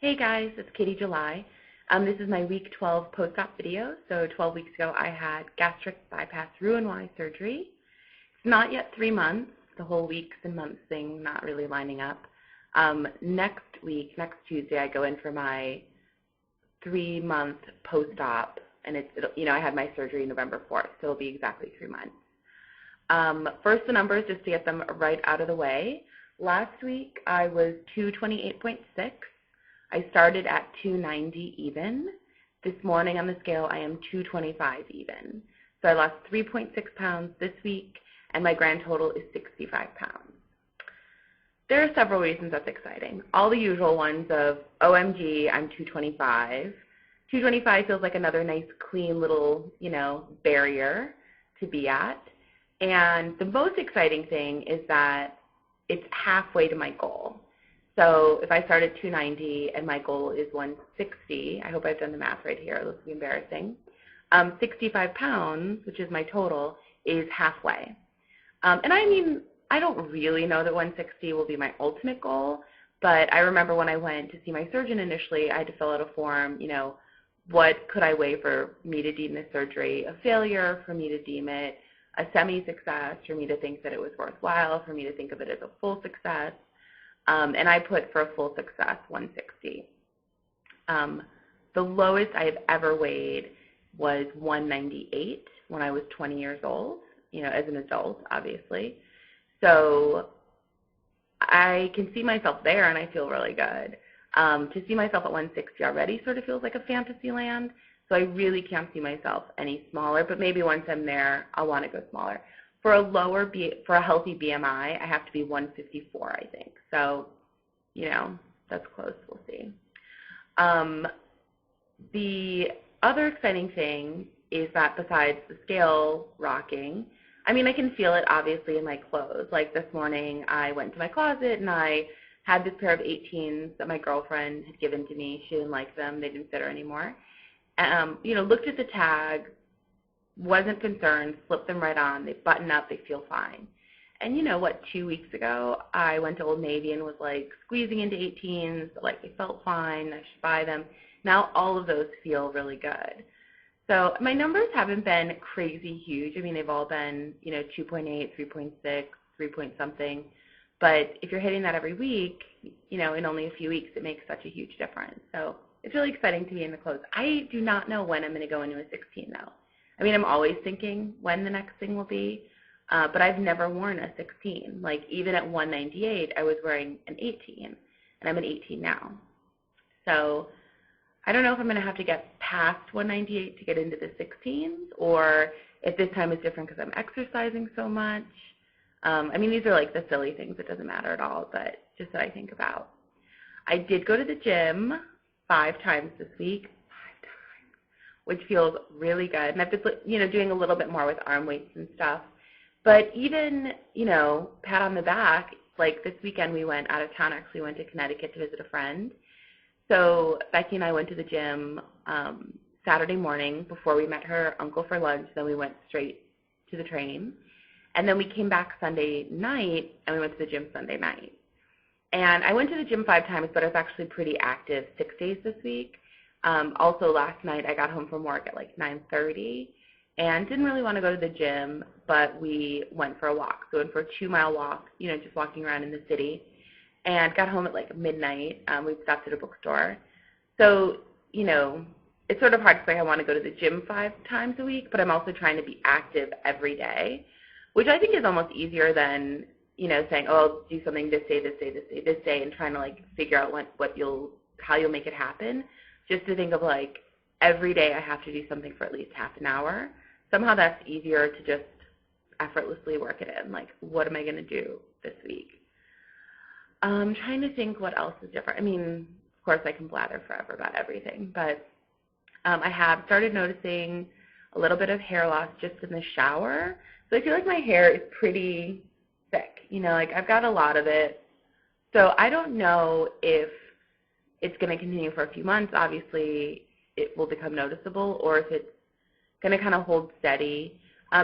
Hey guys, it's Katie July. This is my week 12 post-op video. So 12 weeks ago I had gastric bypass roux-en-y surgery. It's not yet 3 months, the whole weeks and months thing not really lining up. Next Tuesday, I go in for my 3-month post-op, and I had my surgery November 4th, so it'll be exactly 3 months. First, the numbers, just to get them right out of the way. Last week I was 228.6. I started at 290 even. This morning on the scale I am 225 even. So I lost 3.6 pounds this week, and my grand total is 65 pounds. There are several reasons that's exciting. All the usual ones of, OMG, I'm 225. 225 feels like another nice, clean little, barrier to be at. And the most exciting thing is that it's halfway to my goal. So if I start at 290 and my goal is 160, I hope I've done the math right here, it looks embarrassing, 65 pounds, which is my total, is halfway. And I don't really know that 160 will be my ultimate goal, but I remember when I went to see my surgeon initially, I had to fill out a form, what could I weigh for me to deem this surgery a failure, for me to deem it a semi-success, for me to think that it was worthwhile, for me to think of it as a full success. And I put for a full success 160. The lowest I have ever weighed was 198 when I was 20 years old, as an adult, obviously. So I can see myself there, and I feel really good. To see myself at 160 already sort of feels like a fantasy land, so I really can't see myself any smaller, but maybe once I'm there, I'll want to go smaller. For a healthy BMI, I have to be 154, I think. So, that's close. We'll see. The other exciting thing is that besides the scale rocking, I can feel it obviously in my clothes. Like this morning, I went to my closet and I had this pair of 18s that my girlfriend had given to me. She didn't like them. They didn't fit her anymore. Looked at the tag, wasn't concerned, slipped them right on. They button up, they feel fine. And 2 weeks ago, I went to Old Navy and was like squeezing into 18s, like they felt fine, I should buy them. Now all of those feel really good. So my numbers haven't been crazy huge. They've all been, 2.8, 3.6, 3 point something. But if you're hitting that every week, in only a few weeks, it makes such a huge difference. So it's really exciting to be in the clothes. I do not know when I'm going to go into a 16 though. I'm always thinking when the next thing will be, but I've never worn a 16. Like even at 198, I was wearing an 18, and I'm an 18 now. So I don't know if I'm going to have to get past 198 to get into the 16s, or if this time is different because I'm exercising so much. These are like the silly things. It doesn't matter at all, but just that I think about. I did go to the gym 5 times this week, which feels really good. And I've been, doing a little bit more with arm weights and stuff. But even, pat on the back, like this weekend we went out of town, actually went to Connecticut to visit a friend. So Becky and I went to the gym Saturday morning before we met her uncle for lunch. Then we went straight to the train. And then we came back Sunday night, and we went to the gym Sunday night. And I went to the gym 5 times, but I was actually pretty active 6 days this week. Also last night I got home from work at like 9:30 and didn't really want to go to the gym, but we went for a walk. So we went for a 2-mile walk, just walking around in the city, and got home at like midnight. We stopped at a bookstore. So, it's sort of hard to say I want to go to the gym 5 times a week, but I'm also trying to be active every day, which I think is almost easier than, saying, oh, I'll do something this day, and trying to like figure out how you'll make it happen. Just to think of like every day I have to do something for at least half an hour. Somehow that's easier to just effortlessly work it in. Like, what am I going to do this week? I'm trying to think what else is different. Of course I can blather forever about everything, but I have started noticing a little bit of hair loss just in the shower. So I feel like my hair is pretty thick. I've got a lot of it. So I don't know if it's going to continue for a few months. Obviously, it will become noticeable, or if it's going to kind of hold steady.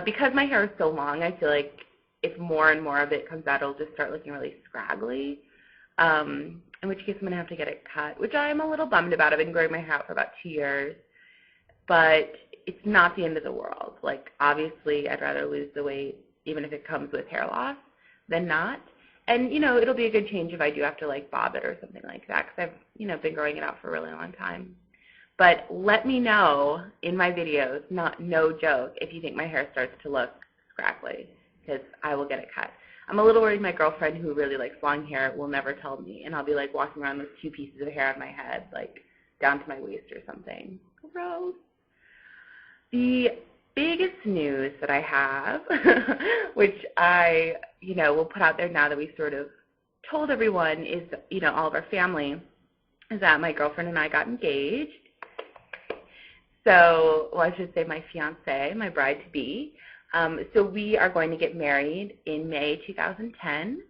Because my hair is so long, I feel like if more and more of it comes out, it'll just start looking really scraggly. in which case I'm going to have to get it cut, which I'm a little bummed about. I've been growing my hair out for about 2 years, but it's not the end of the world. Like, obviously, I'd rather lose the weight, even if it comes with hair loss, than not. And, it'll be a good change if I do have to, like, bob it or something like that, because I've, been growing it out for a really long time. But let me know in my videos, no joke, if you think my hair starts to look scraggly, because I will get it cut. I'm a little worried my girlfriend, who really likes long hair, will never tell me, and I'll be, like, walking around with 2 pieces of hair on my head, like, down to my waist or something. Gross. The biggest news that I have, which I, will put out there now that we've sort of told everyone, is, all of our family, is that my girlfriend and I got engaged. So, well, I should say my fiancé, my bride-to-be. So we are going to get married in May 2010,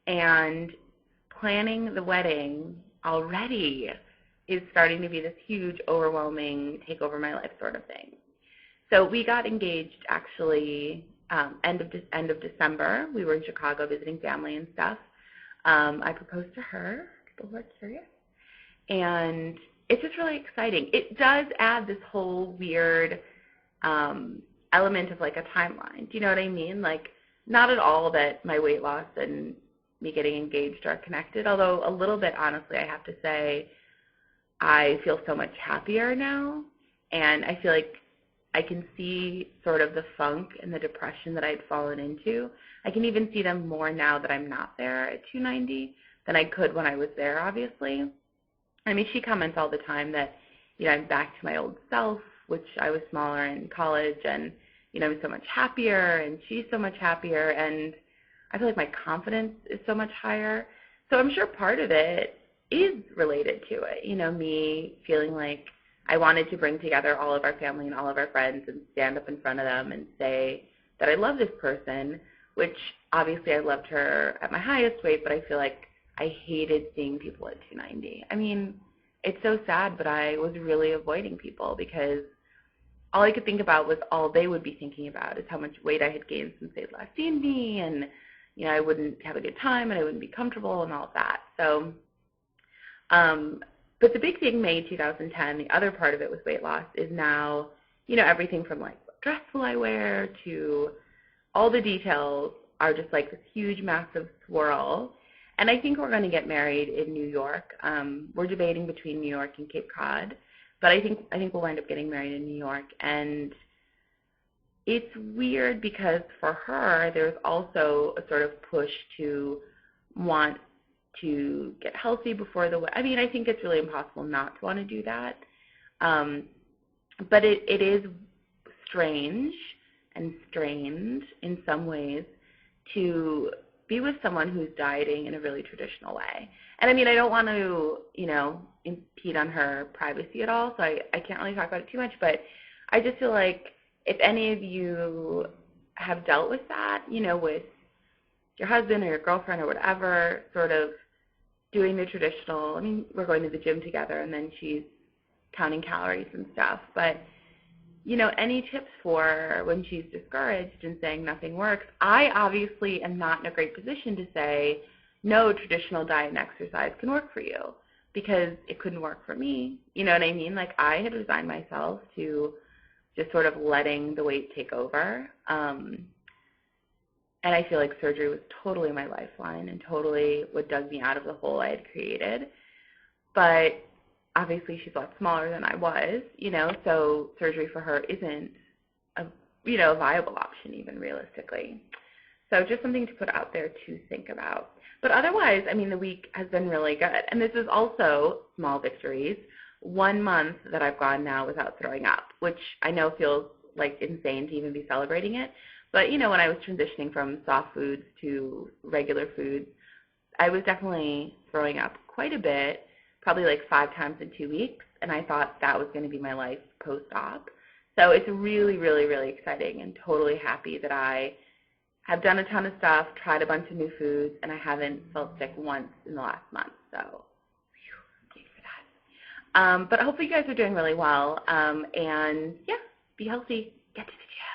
and planning the wedding already is starting to be this huge, overwhelming, take over my life sort of thing. So we got engaged actually end of December. We were in Chicago visiting family and stuff. I proposed to her, people who are curious, and it's just really exciting. It does add this whole weird element of, like, a timeline. Do you know what I mean? Like, not at all that my weight loss and me getting engaged are connected, although a little bit, honestly, I have to say, I feel so much happier now, and I feel like I can see sort of the funk and the depression that I'd fallen into. I can even see them more now that I'm not there at 290 than I could when I was there, obviously. I mean, she comments all the time that, I'm back to my old self, which I was smaller in college, and, I'm so much happier, and she's so much happier, and I feel like my confidence is so much higher. So I'm sure part of it is related to it, me feeling like I wanted to bring together all of our family and all of our friends and stand up in front of them and say that I love this person, which obviously I loved her at my highest weight, but I feel like I hated seeing people at 290. I mean, it's so sad, but I was really avoiding people because all I could think about was all they would be thinking about is how much weight I had gained since they'd last seen me, and, I wouldn't have a good time and I wouldn't be comfortable and all of that. So, but the big thing, May 2010, the other part of it with weight loss is now, everything from, like, what dress will I wear to all the details are just like this huge, massive swirl. And I think we're going to get married in New York. We're debating between New York and Cape Cod, but I think we'll wind up getting married in New York. And it's weird because for her, there's also a sort of push to want to get healthy before the wedding. I mean, I think it's really impossible not to want to do that. But it is strange and strained in some ways to be with someone who's dieting in a really traditional way. And I mean, I don't want to, impede on her privacy at all, so I can't really talk about it too much, but I just feel like if any of you have dealt with that, with your husband or your girlfriend or whatever, sort of doing the traditional, I mean, we're going to the gym together and then she's counting calories and stuff, but any tips for when she's discouraged and saying nothing works? I obviously am not in a great position to say, no, traditional diet and exercise can work for you, because it couldn't work for me. You know what I mean? Like, I had resigned myself to just sort of letting the weight take over. And I feel like surgery was totally my lifeline and totally what dug me out of the hole I had created. But obviously she's a lot smaller than I was, so surgery for her isn't a viable option even realistically. So just something to put out there to think about. But otherwise, I mean, the week has been really good. And this is also small victories. 1 month that I've gone now without throwing up, which I know feels like insane to even be celebrating it. But, when I was transitioning from soft foods to regular foods, I was definitely throwing up quite a bit, probably like 5 times in 2 weeks, and I thought that was going to be my life post-op. So it's really, really, really exciting and totally happy that I have done a ton of stuff, tried a bunch of new foods, and I haven't felt sick once in the last month. So thanks for that. But hopefully you guys are doing really well. And, yeah, be healthy. Get to the gym.